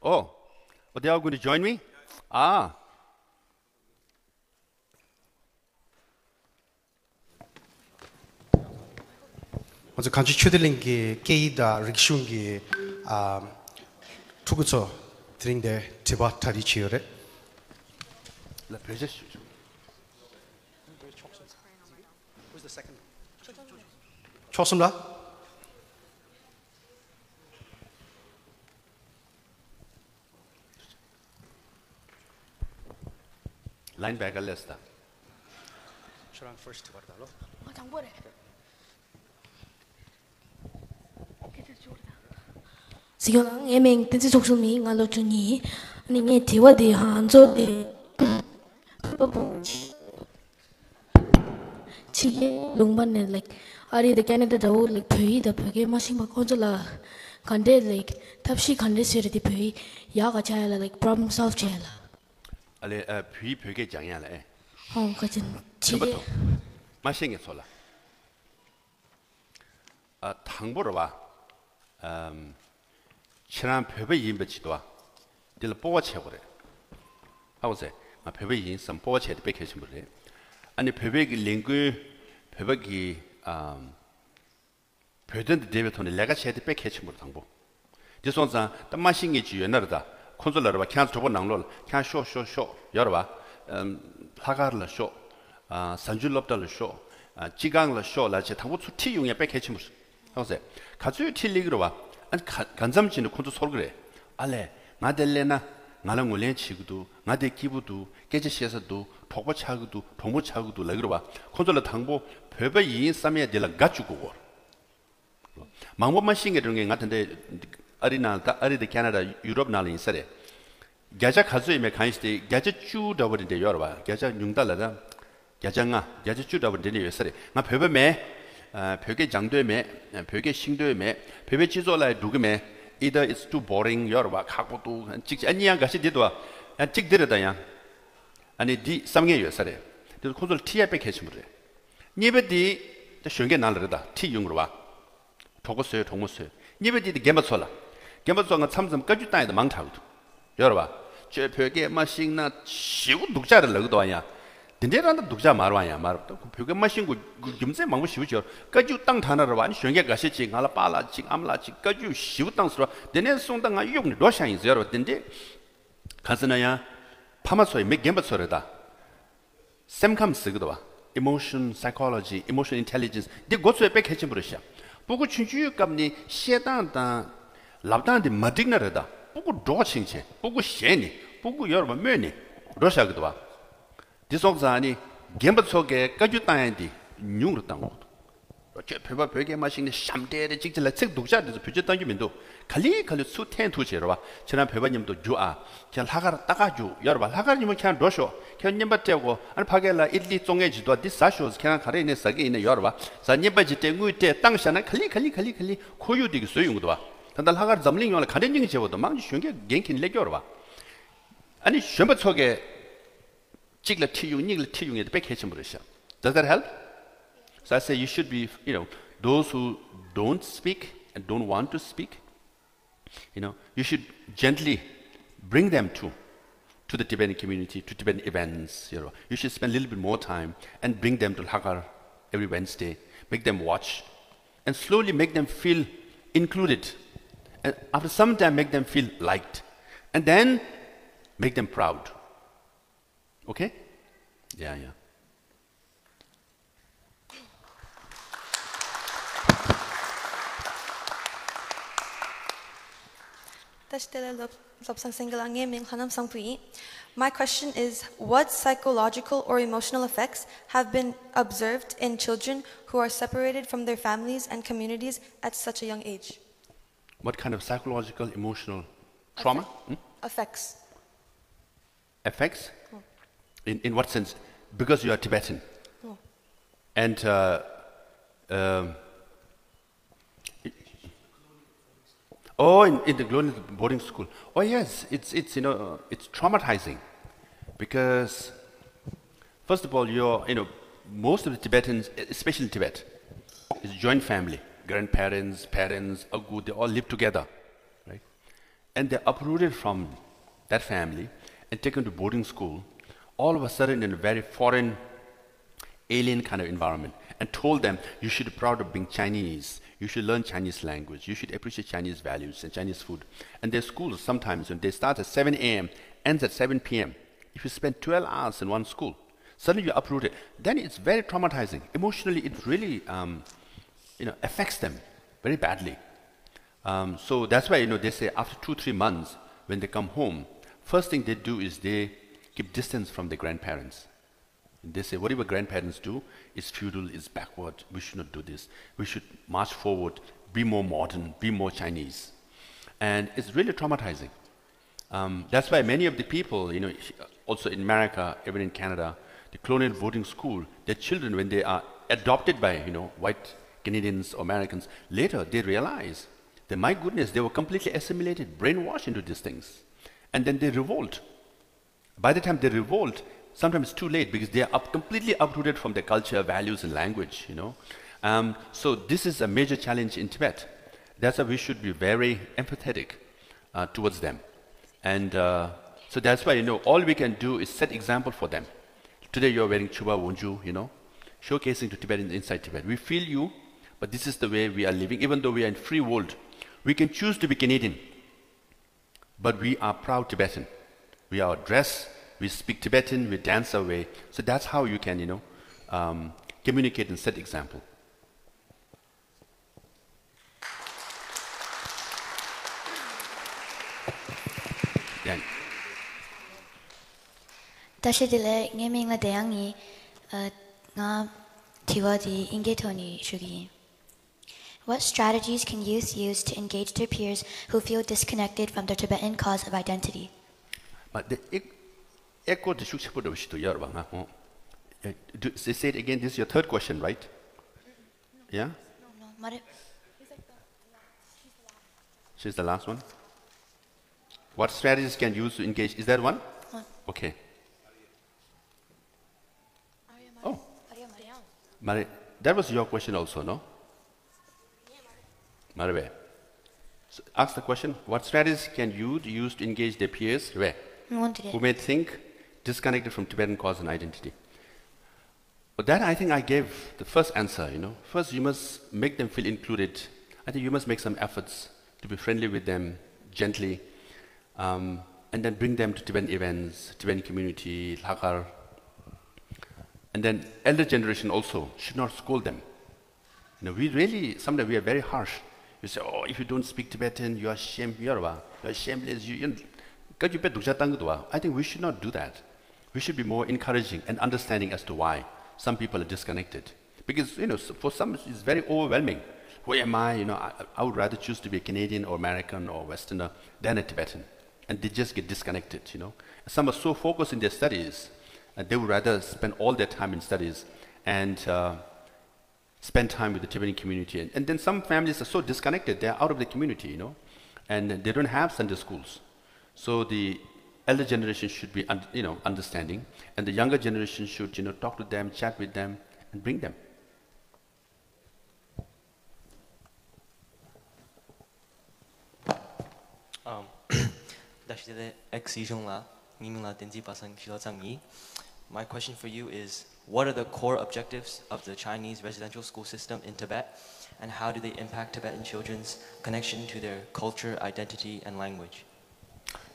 Oh, they are going to join me? Ah. 먼저 간주 추들링기 게이다 릭슌기 투구처 드링데 제바타 리치요레 La precis. 좋습니다. Linebacker lista. 저랑 first 받아달로. 장보래. 지금 예명 텐지 속수미 ngallo chuni ani nge tiwa de hanzo de chige lungban ne like ari the Canada da like phui da phege machine ba konjola kande like tapshi kande sere de phui ya ga chala like problem solve chala Ale phui phege jangya la. ka chen chige Machine sola. 당보로 봐. 지난 배배 인배치도 와. 딜 보고 채고래. 하고세. 배배 인선 보고 채도 백해신 분래. 아니 배배기 링크 배배기 배던데 데베톤에 내가 채도 백해신 분 당보. 지선자 담마싱이 지연나르다. 콘솔러로 봐. 캔스 저번 낭롤. 캔 쇼쇼쇼. 여러 봐. 하가르라 쇼. 산줄럽달로 쇼. 지강라 쇼. 라체 당보 수티 용에 백해신 분. 하고세. 가주 틸리그로 봐. 간잠진의 콘도 소리 그래. 알레 나델레나 나랑 올레 치고도 나데 기부도 깨지시에서도 도보 차고도 도모 차고도 라그로 봐. 콘솔라 당보 배배 이인 싸미에 딜라 가지고 망법만 싱게 되는 게 같은데 아리나다 아리데 캐나다 유럽 나라 인사래. 가자 가즈에메 간시데 가자 쭈 더버인데 여러 봐. 가자 융달라다. 가자가 가자 쭈 더버인데 여서래. 나 배배매 벽의 장도에 벽의 싱도에 벽의 지조라에 누구에 either it's too boring 여러와 갖고도 찍지 아니야 같이 되도 찍들어다야 아니 디 삼게 요사래 그래서 콘솔 티에 백해심으로 니베디 셴게 날르다 티 용으로 와 도고서요 동무서요 니베디 게마솔라 게마솔가 참좀 까주 땅에도 망타고도 여러와 저 벽에 마싱나 시고 독자를 넣어도 아니야 근데란다 독자 말와야 말도 벽에 마신 거 김세 망고 쉬우죠. 까주 땅 하나를 완 쉬게 가시지 알아 빨라지 암라지 까주 쉬우 땅스로 내내 송당아 용 러시아인스 여러분 근데 가스나야 파마소에 맥겜버서다. 샘캄 쓰기도 와. emotion psychology, emotional intelligence. 네 고스에 백해진 버릇이야. 보고 춘주감니 시에단다 랍단데 마딩나르다. 보고 도칭체. 보고 셴니. 보고 여러분 뭐니. 러시아기도 와. 디속자니 gemba 속에 까주 땅인데 뉴르 땅. 저 배바 벽에 마시는 샴데를 직질라 책 독자들도 표제 당기면도 칼리 수텐 투제로 봐. 지난 배바님도 주아. 그냥 하가라 따가주. 여러분 하가님은 그냥 러쇼. 그냥 님바때고 아니 파겔라 일리 종에지도 디사쇼스 그냥 가래 있는 사게 있는 여러분. 자 님바지 때 우때 땅샤나 칼리 고유되게 소용도 봐. 단달 하가를 잠링 요라 가련징이 제보도 망지 쉬게 갱킨 레겨로 봐. 아니 샴바 속에 Does that help? So I say you should be, those who don't speak and don't want to speak, you should gently bring them to the Tibetan community, to Tibetan events. You should spend a little bit more time and bring them to Hagar every Wednesday, make them watch, and slowly make them feel included. And after some time, make them feel liked, and then make them proud. Okay? Yeah. My question is, what psychological or emotional effects have been observed in children who are separated from their families and communities at such a young age? What kind of psychological, emotional trauma? Effects. Effects? In what sense? Because you are Tibetan. And in the Global boarding school. Oh yes, it's traumatizing because first of all, most of the Tibetans, especially in Tibet, is joint family. Grandparents, parents, agu, they all live together, right? and they're uprooted from that family and taken to boarding school, all of a sudden in a very foreign, alien kind of environment, and told them, you should be proud of being Chinese, you should learn Chinese language, you should appreciate Chinese values and Chinese food. And their schools sometimes, when they start at 7 a.m., ends at 7 p.m. If you spend 12 hours in one school, suddenly you're uprooted. Then it's very traumatizing. Emotionally, it really affects them very badly. So that's why they say after 2-3 months, when they come home, first thing they do is they keep distance from their grandparents. They say, whatever grandparents do is feudal, is backward, we should not do this. We should march forward, be more modern, be more Chinese. And it's really traumatizing. That's why many of the people, also in America, even in Canada, the colonial boarding school, their children, when they are adopted by, white Canadians or Americans, later they realize that, my goodness, they were completely assimilated, brainwashed into these things. And then they revolt. By the time they revolt, sometimes it's too late because they are completely uprooted from their culture, values, and language, So this is a major challenge in Tibet. That's why we should be very empathetic towards them. And so that's why, all we can do is set example for them. Today you're wearing chuba wonju, showcasing to Tibetans inside Tibet. We feel you, but this is the way we are living. Even though we are in free world, we can choose to be Canadian, but we are proud Tibetan. We are dressed, we speak Tibetan, we dance our way. So that's how you can, communicate and set example. Yeah. 다시들레 예명라 대양이 나 티와디 인게토니 슈기. What strategies can youth use to engage their peers who feel disconnected from their Tibetan cause of identity? Say it again. This is your third question, right? Yeah? No. She's the last one. What strategies can you use to engage? Is that one? Okay. Oh. Mari, that was your question also, no? Maribe. So ask the question, what strategies can you use to engage their peers who may think disconnected from Tibetan cause and identity? But that I think I gave the first answer, First you must make them feel included. I think you must make some efforts to be friendly with them, gently, and then bring them to Tibetan events, Tibetan community, Lakar. And then elder generation also should not scold them. Sometimes we are very harsh. You say, oh, if you don't speak Tibetan, you are shameless. I think we should not do that. We should be more encouraging and understanding as to why some people are disconnected. Because, for some it's very overwhelming. Who am I? I would rather choose to be a Canadian or American or Westerner than a Tibetan. And they just get disconnected, Some are so focused in their studies, and they would rather spend all their time in studies and spend time with the Tibetan community. And then some families are so disconnected, they're out of the community, and they don't have Sunday schools. So the elder generation should be, understanding, and the younger generation should, talk to them, chat with them, and bring them. My question for you is, what are the core objectives of the Chinese residential school system in Tibet, and how do they impact Tibetan children's connection to their culture, identity, and language?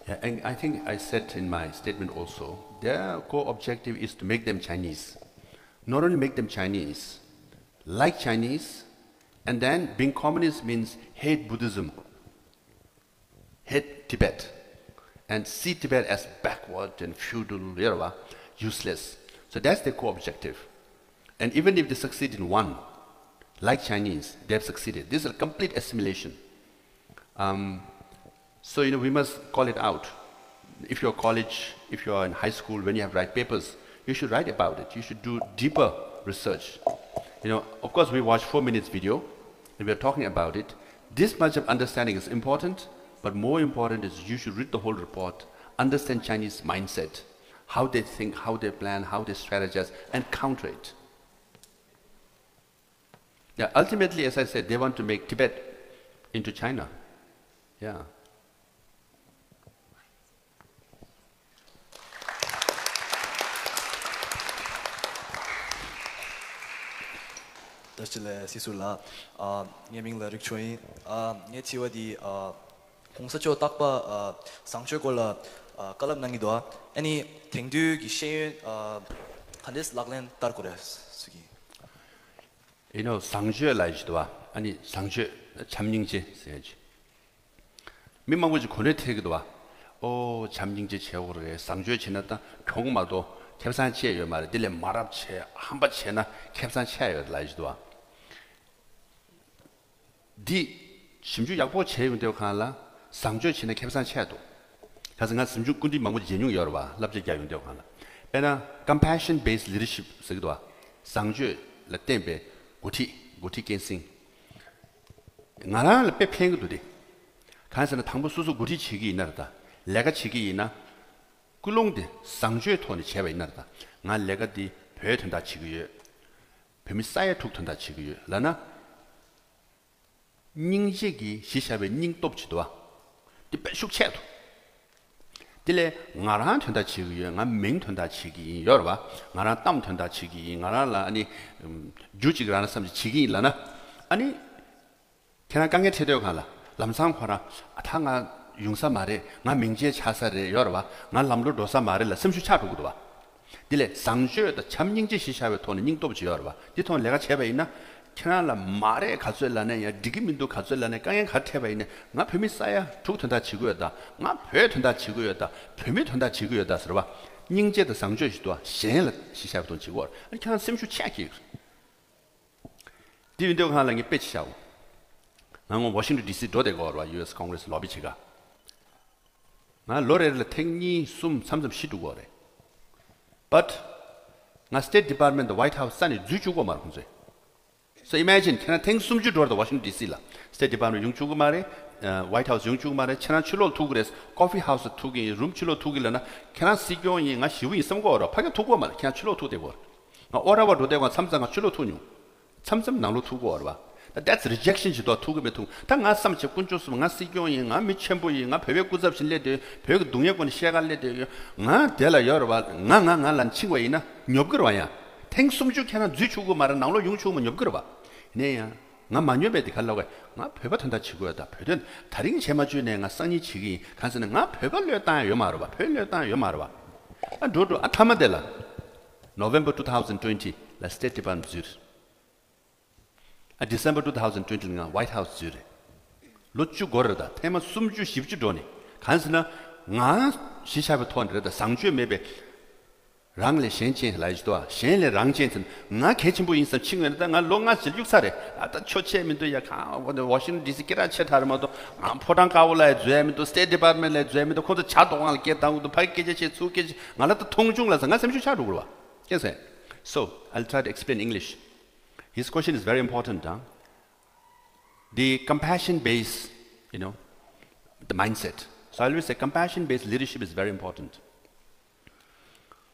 Yeah, and I think I said in my statement also, their core objective is to make them Chinese. Not only make them Chinese, like Chinese, and then being communist means hate Buddhism, hate Tibet, and see Tibet as backward and feudal, useless. So that's their core objective. And even if they succeed in one, like Chinese, they have succeeded. This is a complete assimilation. So, we must call it out. If you're college, if you're in high school, when you have to write papers, you should write about it. You should do deeper research. Of course, we watch 4 minutes video, and we're talking about it. This much of understanding is important, but more important is you should read the whole report, understand Chinese mindset, how they think, how they plan, how they strategize, and counter it. Yeah, ultimately, as I said, they want to make Tibet into China. Yeah. 다실레 시술라 예밍라 릭초이 예치와디 공사초 딱바 상초골라 깔람낭이도아 아니 땡두기 셰 한데스 락렌 따르고레스 You know, 상주에 라이지도와 아니 상주 잠닝지 써야지. 민망부지 고뇌태기도와 잠닝지 제어로에 상주에 지났다 경마도 캡산치에 말에 딜레 마랍체 한바체나 캡산치에 라이지도와 디 심주 약보 제용되어 가라 상주에 지나 캡산치에도 가서가 심주 군디 망부 제용 열어봐 랍제 야용되어 가라 에나 compassion based leadership 쓰기도와 상주에 라템베 고티 겐싱 나라를 빼팽이도 돼 간선은 당부 수수 고티 치기 있나다 내가 치기 있나 꿀롱데 상주의 돈이 제가 있나다 나 내가 디 배에 든다 치기에 뱀이 쌓여 툭 든다 치기에 라나 닝제기 시샤베 닝톱치도와 디 빼슉 채도 딜레 나라한 든다 치기에 나맹 든다 치기 여러봐 나라 땀 든다 치기 나라라 아니 주직을 하는 사람이 치기 일라나 아니 그냥 강에 태되어 가라 람상화라 타가 용사 말에 나 명지에 차사래 여러봐 나 람로 도사 말을 심수 차두고도 봐 딜레 상주에다 참닝지 시샤베 돈은 닝도부지 여러봐 디돈 내가 제배 있나 캐나라 말에 가져라네 야 디기민도 가져라네 강에 같아봐 있네 나 뱀이 쌓야 툭 든다 지구였다 나 배 든다 지구였다 뱀이 든다 지구였다 서봐 닝제의 상주에도 신을 시샤베 돈 지구 아니 그냥 심수 차기 디윈도 하는 게 빼치자고 나는 워싱턴 DC 도대고 와 US Congress 로비치가 나 로레를 탱니 숨 삼점 시두고 그래 but 나 스테이트 디파트먼트 화이트 하우스 산에 주주고 말 혼자 so imagine 그냥 탱 숨주 도르다 워싱턴 DC라 스테이트 디파트먼트 용주고 말에 화이트 하우스 용주고 말에 천안 출로 투 그래서 커피 하우스 투기 룸 출로 투기라나 그냥 시교이 나 시위 있으면 거라 파게 두고 말 그냥 출로 투 되고 나 오라바 도대고 삼상가 출로 투뉴 삼삼 나로 투고 와 That's rejection 지도 투고 배통 당가 삼체 군주스면 가 시교이 나 미천부이 나 배배 구잡실래데 배가 동역권 시작할래데 나 될라 여러봐 나난 친구이나 nhập 와야 탱숨주 캐나 주주고 말은 나로 용주면 nhập 봐 네야 나 만여배디 갈라고 나 배바 튼다 치고야다 배든 다른 제마주네 나 쌍이 치기 간서는 나 배발려다 요 말어 봐 배려다 요 말어 봐 도도 타마델라 November 2020 la State Department Zurich December 2020 nga White House Zurich 로추 거르다 테마 숨주 십주 돈이 간서나 나 시샤베 돈이라다 상주에 매배 랑레 셴첸 라이즈도아 셴레 랑첸은 나 개침부 인선 친구한테 나 롱아 16살에 아따 초체민도 야가 워싱턴 DC 기라체 다르마도 포당 가올라에 죄민도 스테이트 디파트먼트에 죄민도 코드 자동을 깨다고도 발깨제치 수깨지 나라도 통중라서 나 샘슈 차로 그러와 그래서 so I'll try to explain English his question is very important the compassion based the mindset so I always say compassion based leadership is very important.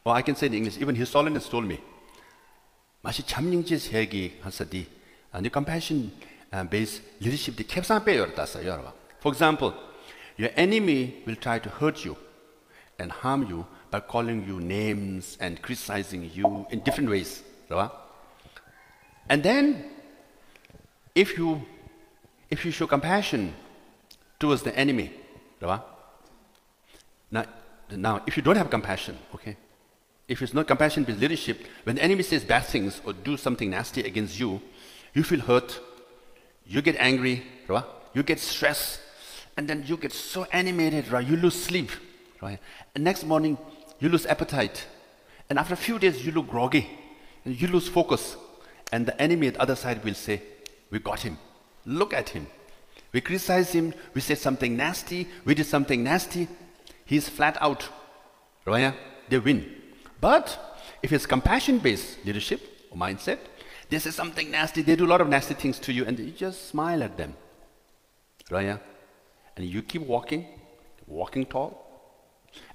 Or I can say in English, even His Holiness told me, 마시 참닝지 세기 하사디, and the compassion-based leadership, the 캡산 빼yor다서 여러분. For example, your enemy will try to hurt you and harm you by calling you names and criticizing you in different ways, right? And then, if you show compassion towards the enemy, right? Now, if you don't have compassion, okay? If it's not compassion with leadership, when the enemy says bad things or do something nasty against you, you feel hurt, you get angry, right? You get stressed, and then you get so animated, right? You lose sleep, right? And next morning, you lose appetite. And after a few days, you look groggy, and you lose focus. And the enemy at the other side will say, we got him. Look at him. We criticize him, we say something nasty, we did something nasty. He's flat out, right? They win. But if it's compassion-based leadership or mindset, they say something nasty, they do a lot of nasty things to you, and you just smile at them. Right? And you keep walking tall.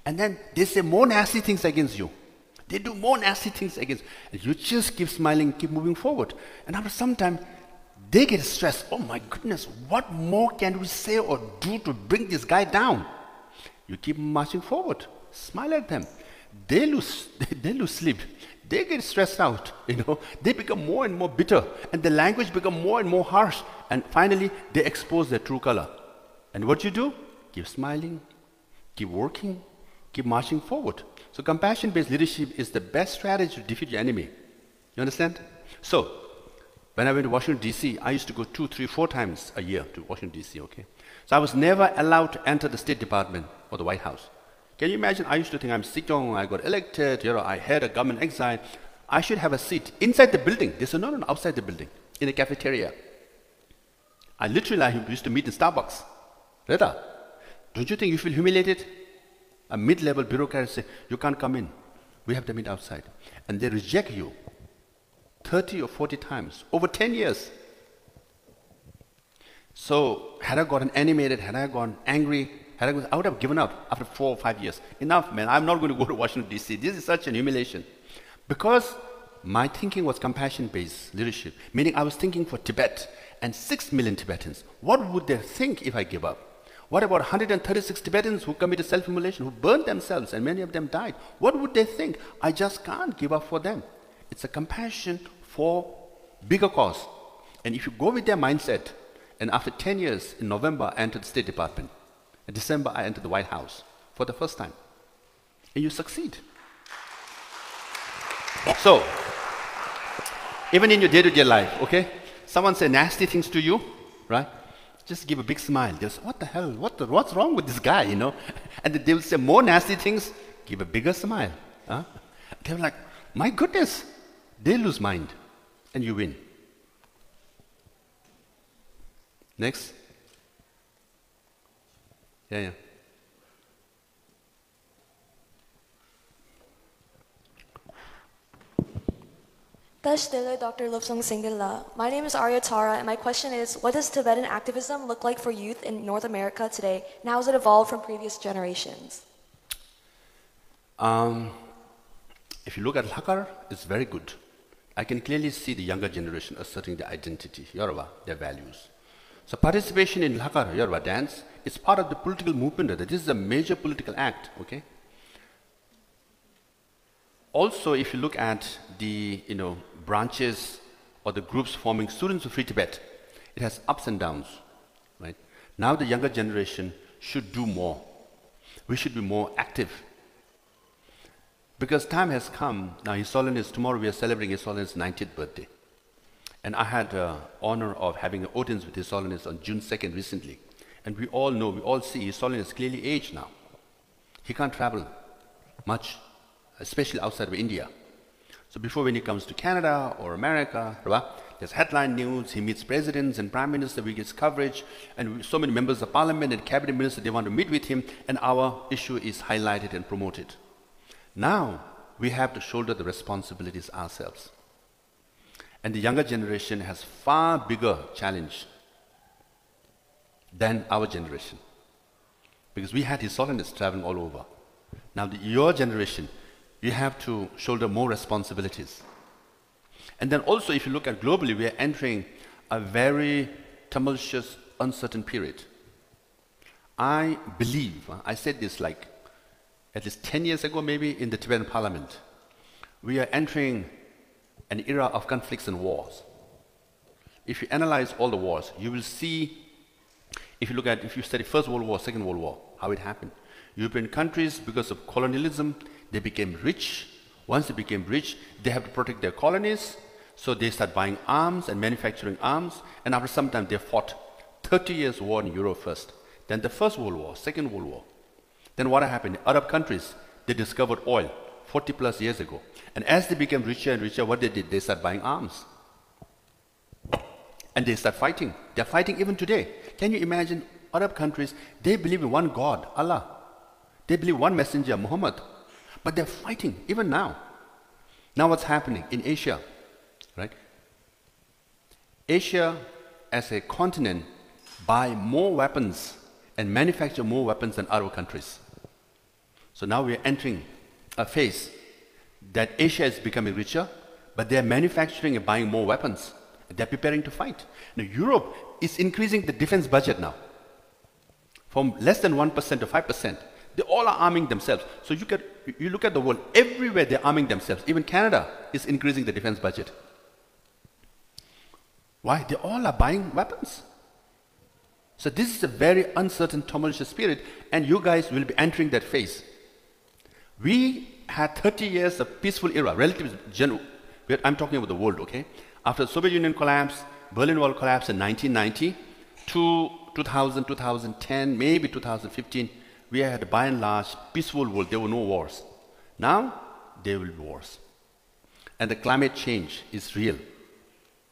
And then they say more nasty things against you. They do more nasty things against you. And you just keep smiling, keep moving forward. And after some time, they get stressed. Oh my goodness, what more can we say or do to bring this guy down? You keep marching forward. Smile at them. They lose sleep. they get stressed out, They become more and more bitter, and the language become more and more harsh, and finally they expose their true color. And what you do? Keep smiling, keep working, keep marching forward. So compassion-based leadership is the best strategy to defeat your enemy. You understand? So, when I went to Washington, D.C., I used to go 2, 3, 4 times a year to Washington, D.C., okay? So I was never allowed to enter the State Department or the White House. Can you imagine? I used to think I'm Sikong, I got elected, I had a government exile. I should have a seat inside the building. They said, no, outside the building, in a cafeteria. I used to meet in Starbucks. Reda, don't you think you feel humiliated? A mid-level bureaucrat say, you can't come in. We have to meet outside. And they reject you 30 or 40 times, over 10 years. So, had I gotten animated, had I gone angry, I would have given up after 4 or 5 years. Enough, man, I'm not going to go to Washington, D.C. This is such an humiliation. Because my thinking was compassion-based leadership, meaning I was thinking for Tibet and 6 million Tibetans. What would they think if I give up? What about 136 Tibetans who committed self-immolation, who burned themselves, and many of them died? What would they think? I just can't give up for them. It's a compassion for bigger cause. And if you go with their mindset, and after 10 years, in November, I entered the State Department. In December, I entered the White House for the first time. And you succeed. So, even in your day-to-day life, okay? Someone say nasty things to you, right? Just give a big smile. Just, what the hell? What's wrong with this guy, And they will say more nasty things. Give a bigger smile. Huh? They're like, my goodness. They lose mind. And you win. Next. Yeah. Dr. Lopsong Singila. My name is Arya Tara, and my question is, what does Tibetan activism look like for youth in North America today, and how has it evolved from previous generations? If you look at Lakar, it's very good. I can clearly see the younger generation asserting their identity, Yoruba, their values. So participation in Lakar, Yoruba dance, is part of the political movement. This is a major political act, okay? Also, if you look at the branches or the groups forming Students of Free Tibet, it has ups and downs, right? Now the younger generation should do more. We should be more active. Because time has come, now His Holiness, tomorrow we are celebrating His Holiness' 90th birthday. And I had the honor of having an audience with His Holiness on June 2nd recently. And we all know, we all see His Holiness clearly aged now. He can't travel much, especially outside of India. So before, when he comes to Canada or America, there's headline news, he meets presidents and prime ministers, we get coverage, and so many members of parliament and cabinet ministers, they want to meet with him, and our issue is highlighted and promoted. Now, we have to shoulder the responsibilities ourselves. And the younger generation has far bigger challenge than our generation. Because we had His Holiness traveling all over. Now, your generation, you have to shoulder more responsibilities. And then also, if you look at globally, we are entering a very tumultuous, uncertain period. I believe, I said this like at least 10 years ago maybe in the Tibetan parliament, we are entering an era of conflicts and wars. If you analyze all the wars, you will see, if you study First World War, Second World War, how it happened. European countries, because of colonialism, they became rich. Once they became rich, they have to protect their colonies, so they start buying arms and manufacturing arms, and after some time they fought 30 years war in Europe first. Then the First World War, Second World War. Then what happened? Arab countries, they discovered oil 40 plus years ago. And as they became richer and richer, what they did? They started buying arms. And they start fighting. They're fighting even today. Can you imagine Arab countries, they believe in one God, Allah. They believe one messenger, Muhammad. But they're fighting even now. Now what's happening in Asia, right? Asia as a continent buy more weapons and manufacture more weapons than Arab countries. So now we're entering a phase that Asia is becoming richer, but they're manufacturing and buying more weapons. They're preparing to fight. Now Europe is increasing the defense budget now from less than 1% to 5%. They all are arming themselves. So you look at the world, everywhere they're arming themselves. Even Canada is increasing the defense budget. Why? They all are buying weapons. So this is a very uncertain, tumultuous period, and you guys will be entering that phase. We had 30 years of peaceful era, relative. I'm talking about the world, okay? After the Soviet Union collapse, Berlin Wall collapse in 1990, to 2000, 2010, maybe 2015, we had by and large peaceful world. There were no wars. Now, there will be wars. And the climate change is real.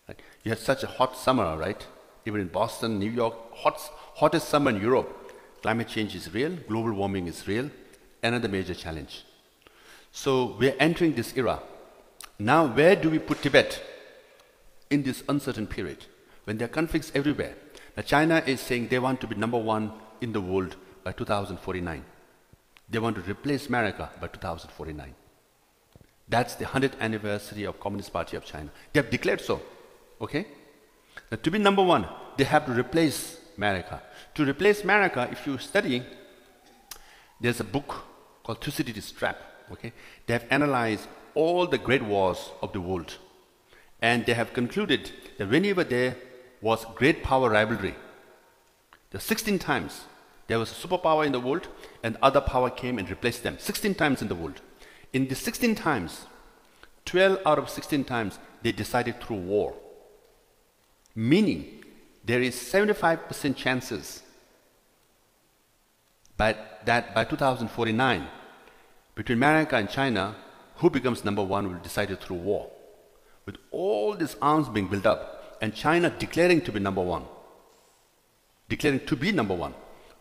Right? You had such a hot summer, right? Even in Boston, New York, hottest summer in Europe. Climate change is real, global warming is real, another major challenge. So we're entering this era. Now where do we put Tibet in this uncertain period? When there are conflicts everywhere. Now China is saying they want to be number one in the world by 2049. They want to replace America by 2049. That's the 100th anniversary of Communist Party of China. They have declared so, okay? Now, to be number one, they have to replace America. To replace America, if you study, there's a book called Thucydides' Trap. Okay? They have analyzed all the great wars of the world. And they have concluded that whenever there was great power rivalry, the 16 times there was a superpower in the world and other power came and replaced them. 16 times in the world. In the 16 times, 12 out of 16 times, they decided through war. Meaning, there is 75% chances that by 2049, between America and China, who becomes number one will be decided through war. With all these arms being built up, and China declaring to be number one,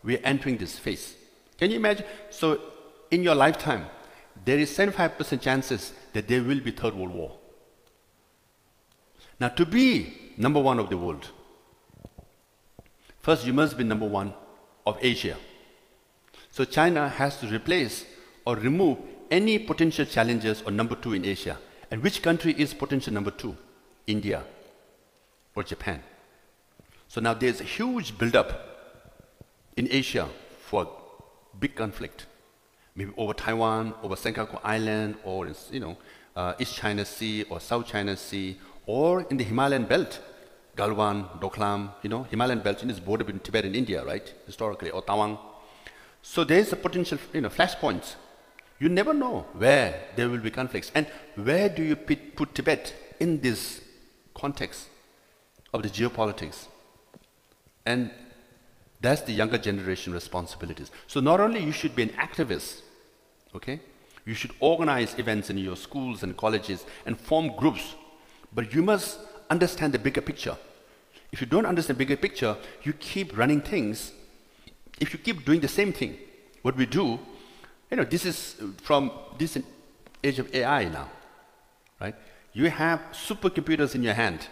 we are entering this phase. Can you imagine? So, in your lifetime, there is 75% chances that there will be Third World War. Now, to be number one of the world, first you must be number one of Asia. So China has to replace or remove any potential challengers or number two in Asia. And which country is potential number two? India or Japan. So now there's a huge build-up in Asia for big conflict. Maybe over Taiwan, over Senkaku Island, or in, East China Sea or South China Sea, or in the Himalayan belt, Galwan, Doklam, Himalayan belt in this border between Tibet and India, right? Historically, or Tawang. So there's a potential, flashpoints. You never know where there will be conflicts. And where do you put Tibet in this context of the geopolitics? And that's the younger generation responsibilities. So not only you should be an activist, okay? You should organize events in your schools and colleges and form groups. But you must understand the bigger picture. If you don't understand the bigger picture, you keep running things. If you keep doing the same thing, what we do, this is from this age of AI now, right? You have supercomputers in your hand.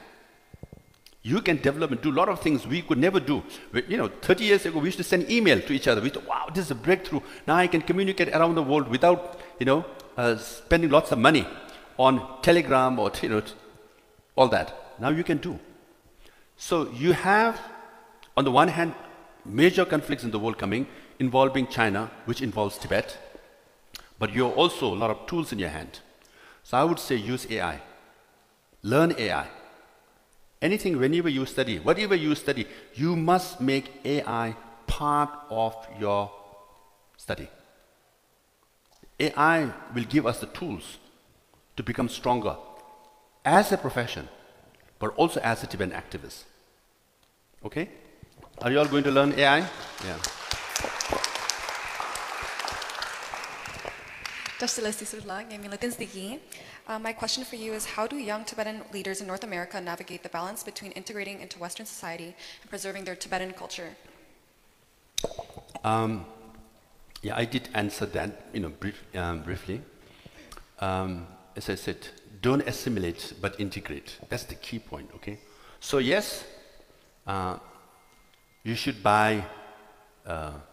You can develop and do a lot of things we could never do. 30 years ago, we used to send email to each other. We thought, wow, this is a breakthrough. Now I can communicate around the world without, spending lots of money on Telegram or, all that. Now you can do. So you have, on the one hand, major conflicts in the world coming, involving China, which involves Tibet. But you have also a lot of tools in your hand. So I would say use AI. Learn AI. Anything, whenever you study, whatever you study, you must make AI part of your study. AI will give us the tools to become stronger as a profession, but also as a Tibetan activist. Okay? Are you all going to learn AI? Yeah. My question for you is, how do young Tibetan leaders in North America navigate the balance between integrating into Western society and preserving their Tibetan culture? I did answer that, briefly. As I said, don't assimilate, but integrate. That's the key point, okay? So yes, you should buy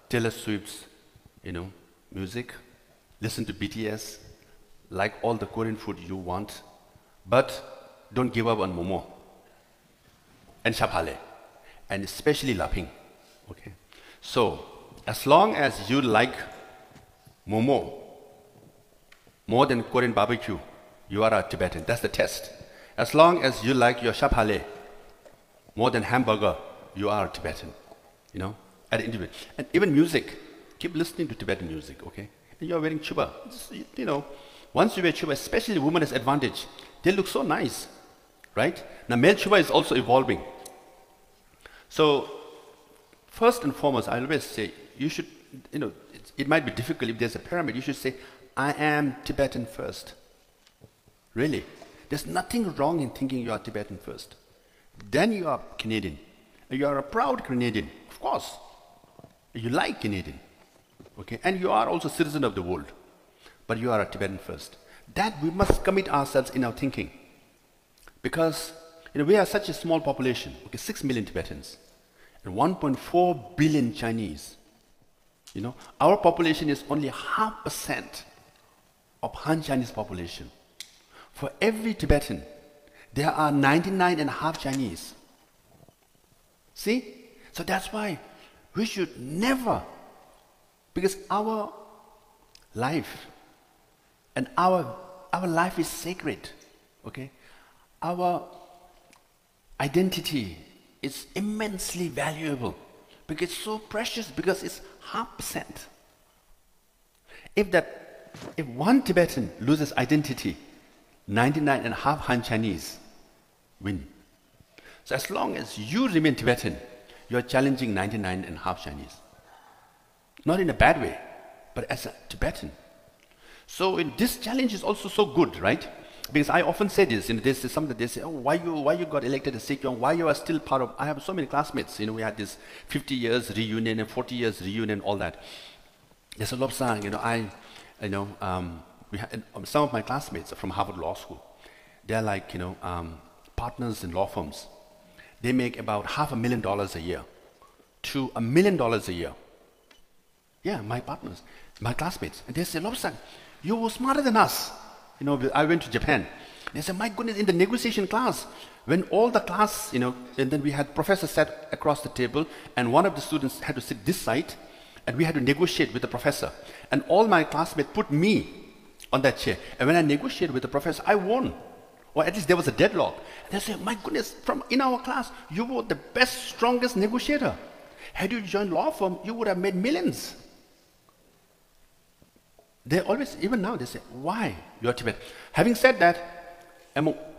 Taylor Swift's, music, listen to BTS, like all the Korean food you want, but don't give up on momo and shaphale, and especially laping, okay? So, as long as you like Momo, more than Korean barbecue, you are a Tibetan. That's the test. As long as you like your shapale more than hamburger, you are a Tibetan. You know, at individual. And even music, keep listening to Tibetan music, okay? And you're wearing chuba. You know, once you wear chuba, especially women has advantage. They look so nice, right? Now male chuba is also evolving. So, first and foremost, I always say, you should, you know, it might be difficult if there's a pyramid. You should say, I am Tibetan first. Really. There's nothing wrong in thinking you are Tibetan first. Then you are Canadian. You are a proud Canadian, of course. You like Canadian. Okay? And you are also citizen of the world. But you are a Tibetan first. That we must commit ourselves in our thinking. Because, you know, we are such a small population. Okay, 6 million Tibetans. And 1.4 billion Chinese. You know, our population is only 0.5% of Han Chinese population. For every Tibetan, there are 99.5 Chinese. See? So that's why we should never, because our life and our life is sacred. Okay? Our identity is immensely valuable because it's so precious, because it's 0.5%. If one Tibetan loses identity, 99.5 Han Chinese win. So as long as you remain Tibetan, you're challenging 99.5 Chinese. Not in a bad way, but as a Tibetan. So this challenge is also so good, right? Because I often say this, this is something that they say, oh, why you got elected as Sikh, why you are still part of, I have so many classmates, we had this 50 years reunion and 40 years reunion, all that. There's a lot of saying, we had, some of my classmates are from Harvard Law School. They're like, partners in law firms. They make about $500,000 a year to $1 million a year. Yeah, my partners, my classmates. And they say, Lobsang, you were smarter than us. I went to Japan. They said, my goodness, in the negotiation class, when all the class, and then we had professors sat across the table, and one of the students had to sit this side, and we had to negotiate with the professor. And all my classmates put me on that chair. And when I negotiated with the professor, I won. Or at least there was a deadlock. And they said, my goodness, in our class, you were the best, strongest negotiator. Had you joined law firm, you would have made millions. They always, even now, they say, why you're Tibetan? Having said that,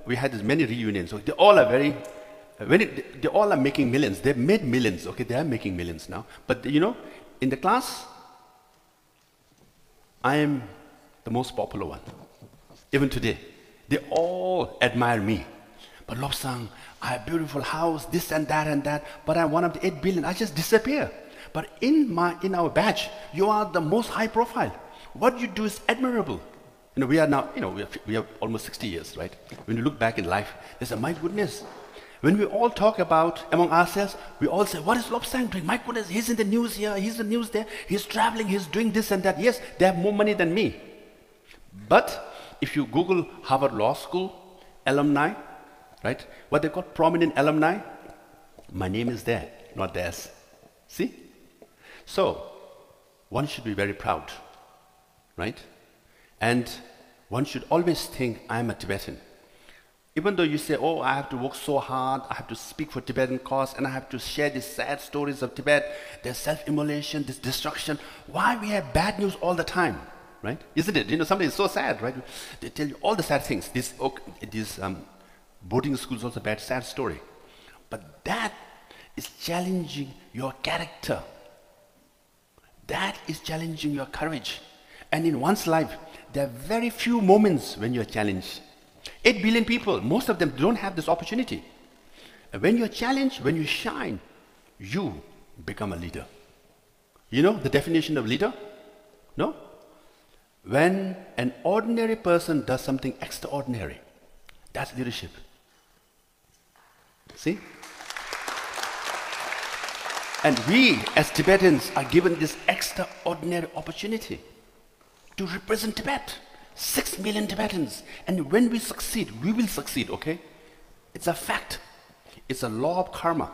we had this many reunions. So they all are they all are making millions. They've made millions. Okay, they are making millions now. But in the class, I am the most popular one. Even today, they all admire me. But Lobsang, I have a beautiful house, this and that, but I'm one of the 8 billion. I just disappear. But in our batch, you are the most high profile. What you do is admirable. We are now, we have almost 60 years, right? When you look back in life, they say, my goodness. When we all talk about among ourselves, we all say, what is Lobsang doing? My goodness, he's in the news here, he's in the news there, he's traveling, he's doing this and that. Yes, they have more money than me. But if you Google Harvard Law School alumni, right? What they call prominent alumni, my name is there, not theirs. See? So, one should be very proud, right? And one should always think, I'm a Tibetan. Even though you say, oh, I have to work so hard, I have to speak for Tibetan cause, and I have to share these sad stories of Tibet, there's self-immolation, this destruction. Why we have bad news all the time, right? Isn't it? Something is so sad, right? They tell you all the sad things. These boarding schools also bad, sad story. But that is challenging your character. That is challenging your courage. And in one's life, there are very few moments when you're challenged. 8 billion people, most of them don't have this opportunity. And when you're challenged, when you shine, you become a leader. You know the definition of leader? No? When an ordinary person does something extraordinary, that's leadership. See? And we, as Tibetans, are given this extraordinary opportunity to represent Tibet. 6 million Tibetans. And when we succeed, we will succeed, okay? It's a fact. It's a law of karma.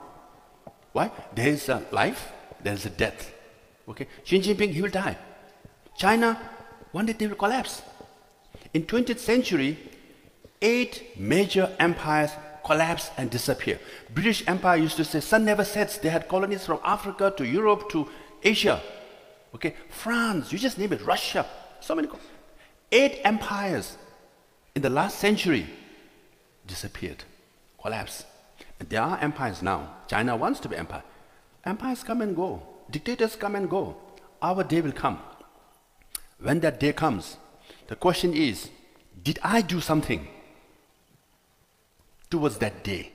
Why? There is a life, there is a death. Okay? Xi Jinping, he will die. China, one day they will collapse. In 20th century, 8 major empires collapse and disappear. British Empire used to say, sun never sets. They had colonies from Africa to Europe to Asia. Okay, France, you just name it, Russia, so many. 8 empires in the last century disappeared, collapsed. And there are empires now. China wants to be empire. Empires come and go. Dictators come and go. Our day will come. When that day comes, the question is, did I do something towards that day?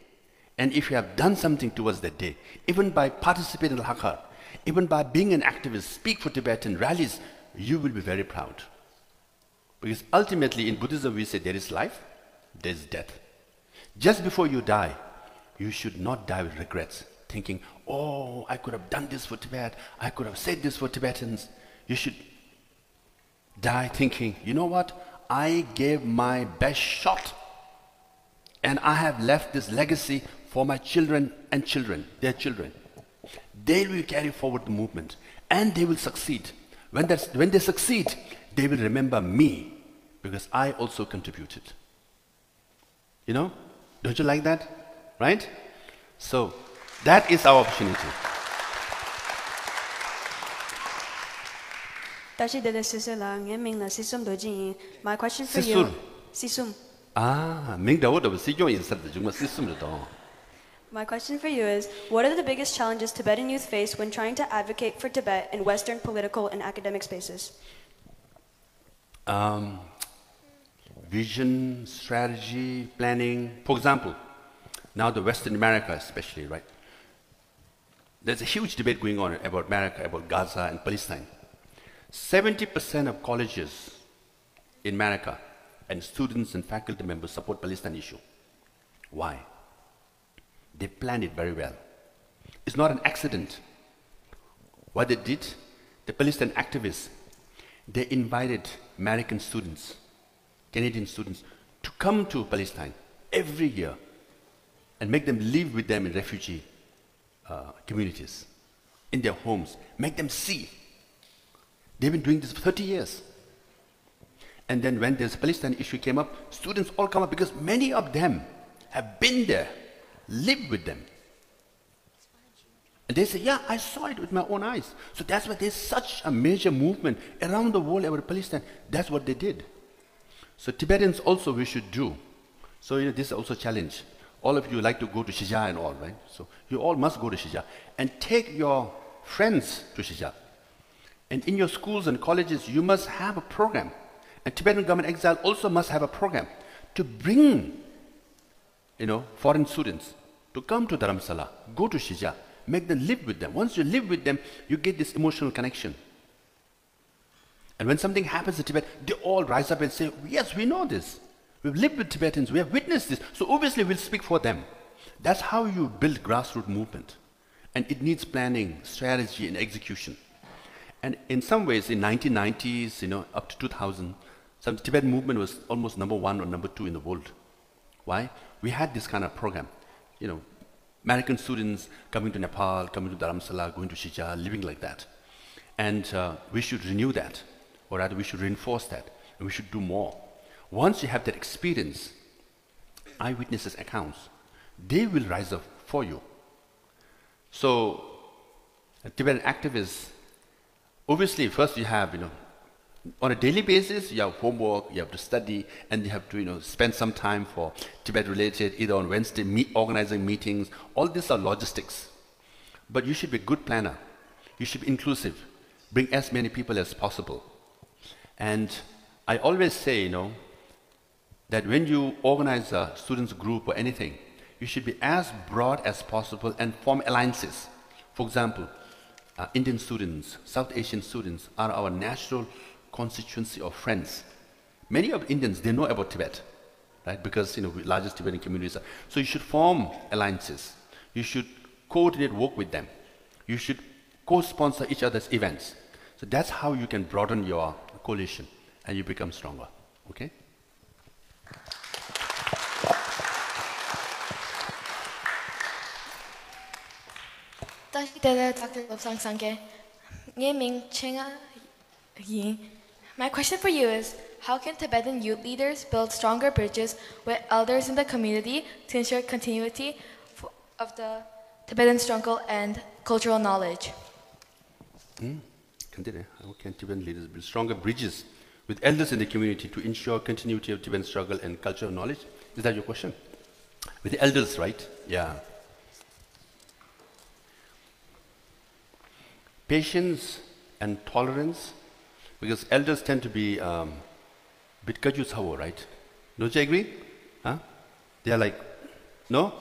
And if you have done something towards that day, even by participating in Hakar, even by being an activist, speak for Tibetan rallies, you will be very proud. Because ultimately in Buddhism we say there is life, there is death. Just before you die, you should not die with regrets, thinking, oh, I could have done this for Tibet, I could have said this for Tibetans. You should die thinking, you know what, I gave my best shot and I have left this legacy for my children and children, their children. They will carry forward the movement and they will succeed. When they succeed, they will remember me because I also contributed. You know, don't you like that? Right? So that is our opportunity. My question for you, Sisum. My question for you is, what are the biggest challenges Tibetan youth face when trying to advocate for Tibet in Western political and academic spaces? Vision, strategy, planning. For example, now the Western America especially, right? There's a huge debate going on about America, about Gaza and Palestine. 70% of colleges in America and students and faculty members support Palestine issue. Why? They planned it very well. It's not an accident. What they did, the Palestine activists, they invited American students, Canadian students, to come to Palestine every year and make them live with them in refugee communities, in their homes, make them see. They've been doing this for 30 years. And then when this Palestine issue came up, students all come up because many of them have been there, lived with them. And they say, yeah, I saw it with my own eyes. So that's why there's such a major movement around the world about Palestine. That's what they did. So Tibetans also we should do. So this is also a challenge. All of you like to go to Shija and all, right? So you all must go to Shija and take your friends to Shija. And in your schools and colleges, you must have a program. And Tibetan Government Exile also must have a program to bring, foreign students to come to Dharamsala, go to Shija, make them live with them. Once you live with them, you get this emotional connection. And when something happens in Tibet, they all rise up and say, yes, we know this. We've lived with Tibetans, we have witnessed this. So obviously we'll speak for them. That's how you build grassroots movement. And it needs planning, strategy, and execution. And in some ways, in 1990s, up to 2000, some Tibetan movement was almost number 1 or number 2 in the world. Why? We had this kind of program. American students coming to Nepal, coming to Dharamsala, going to Shija, living like that. And we should renew that, or rather we should reinforce that, and we should do more. Once you have that experience, eyewitnesses accounts, they will rise up for you. So, Tibetan activists, obviously first you have, on a daily basis, you have homework, you have to study, and you have to, spend some time for Tibet-related, either on Wednesday, organizing meetings. All these are logistics. But you should be a good planner. You should be inclusive. Bring as many people as possible. And I always say, that when you organize a students group or anything, you should be as broad as possible and form alliances. For example, Indian students, South Asian students are our natural constituency of friends. Many of Indians, they know about Tibet, right? Because, largest Tibetan communities are. So you should form alliances. You should coordinate work with them. You should co-sponsor each other's events. So that's how you can broaden your coalition and you become stronger, okay? Dr. Lobsang Sangye, Nye Ming Chenga Yeah. My question for you is, how can Tibetan youth leaders build stronger bridges with elders in the community to ensure continuity of the Tibetan struggle and cultural knowledge? Continue. How can Tibetan leaders build stronger bridges with elders in the community to ensure continuity of Tibetan struggle and cultural knowledge? Is that your question? With the elders, right? Yeah. Patience and tolerance, because elders tend to be bit kajusavo, right? Don't you agree? Huh? They are like, no?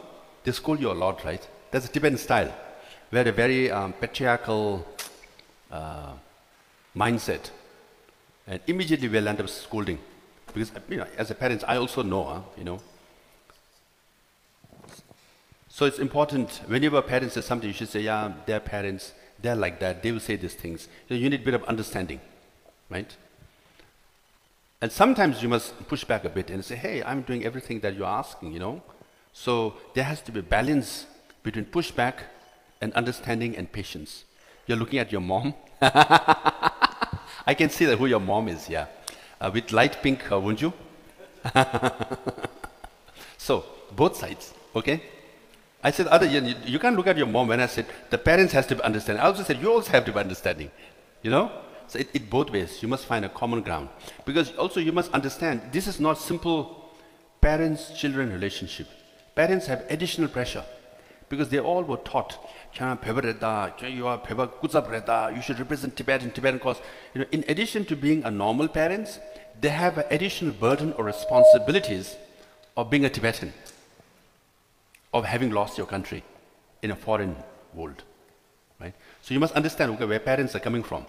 They scold you a lot, right? That's a Tibetan style. We had a very patriarchal mindset. And immediately we'll end up scolding. Because, as a parent, I also know, So it's important, whenever a parent says something, you should say, yeah, they're parents, they're like that, they will say these things. You need a bit of understanding, right? And sometimes you must push back a bit and say, hey, I'm doing everything that you're asking, So there has to be a balance between pushback and understanding and patience. You're looking at your mom. I can see that who your mom is, yeah. With light pink, won't you? So, both sides, okay? I said, you can't look at your mom when I said, the parents has to be understanding. I also said, you also have to be understanding, So it both ways. You must find a common ground. Because also you must understand, this is not simple parents-children relationship. Parents have additional pressure. Because they all were taught, you should represent Tibetan cause. In addition to being a normal parents, they have an additional burden or responsibilities of being a Tibetan, of having lost your country in a foreign world, right? So you must understand where parents are coming from.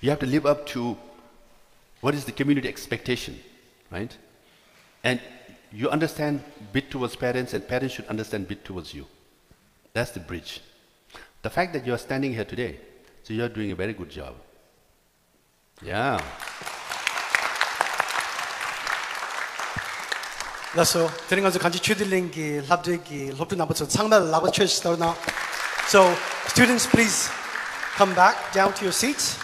You have to live up to what is the community expectation, right? And you understand bit towards parents, and parents should understand bit towards you. That's the bridge. The fact that you are standing here today, so you are doing a very good job. Yeah. So, students, please come back down to your seats.